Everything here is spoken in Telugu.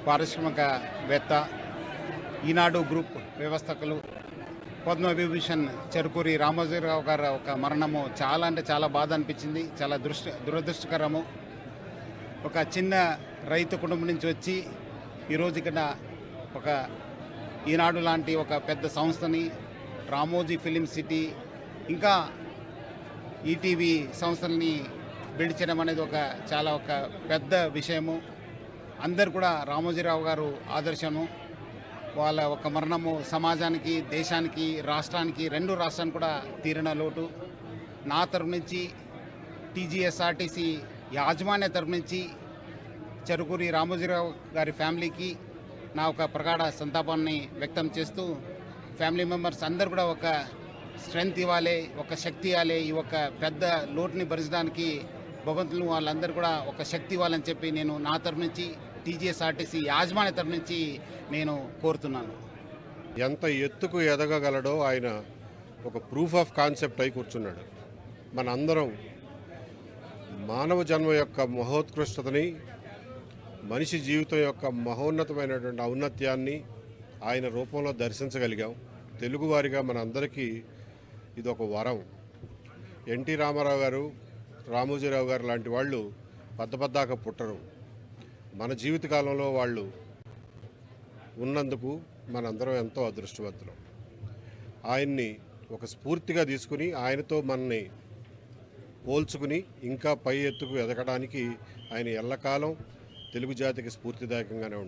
పారిశ్రామికవేత్త, ఈనాడు గ్రూప్ వ్యవస్థకులు, పద్మవిభూషణ్ చెరుకూరి రామోజీరావు గారి ఒక మరణము చాలా అంటే చాలా బాధ అనిపించింది. చాలా దురదృష్టకరము. ఒక చిన్న రైతు కుటుంబం నుంచి వచ్చి ఈరోజు ఇక్కడ ఒక ఈనాడు లాంటి ఒక పెద్ద సంస్థని, రామోజీ ఫిలిం సిటీ, ఇంకా ఈటీవీ సంస్థల్ని బిల్డ్ చేయడం అనేది ఒక పెద్ద విషయము. అందరు కూడా రామోజీరావు గారు ఆదర్శము. వాళ్ళ ఒక మరణము సమాజానికి, దేశానికి, రాష్ట్రానికి, రెండు రాష్ట్రానికి కూడా తీరిన లోటు. నా తరపు నుంచి, టీజీఎస్ఆర్టీసీ యాజమాన్య తరపు నుంచి చెరుకూరి రామోజీరావు గారి ఫ్యామిలీకి నా ఒక ప్రగాఢ సంతాపాన్ని వ్యక్తం చేస్తూ, ఫ్యామిలీ మెంబర్స్ అందరు కూడా ఒక స్ట్రెంగ్త్ ఇవ్వాలి, ఒక శక్తి ఇవ్వాలి. ఈ ఒక పెద్ద లోటుని భరించడానికి భగవంతులు వాళ్ళందరూ కూడా ఒక శక్తి ఇవ్వాలని చెప్పి నేను నా తరపు నుంచి, టీజీఎస్ఆర్టీసీ యాజమాన్య తరపు నుంచి నేను కోరుతున్నాను. ఎంత ఎత్తుకు ఎదగగలడో ఆయన ఒక ప్రూఫ్ ఆఫ్ కాన్సెప్ట్ అయి కూర్చున్నాడు. మనందరం మానవ జన్మ యొక్క మహోత్కృష్టతని, మనిషి జీవితం యొక్క మహోన్నతమైనటువంటి ఔన్నత్యాన్ని ఆయన రూపంలో దర్శించగలిగాం. తెలుగువారిగా మనందరికీ ఇది ఒక వరం. ఎన్టీ రామారావు గారు, రామోజీరావు గారు లాంటి వాళ్ళు పద్దపద్దాక పుట్టరు. మన జీవితకాలంలో వాళ్ళు ఉన్నందుకు మనందరం ఎంతో అదృష్టవంతులం. ఆయన్ని ఒక స్ఫూర్తిగా తీసుకుని ఆయనతో మనని పోల్చుకుని ఇంకా పై ఎత్తుకు ఎదగడానికి ఆయన ఎల్లకాలం తెలుగు జాతికి స్ఫూర్తిదాయకంగానే ఉంటారు.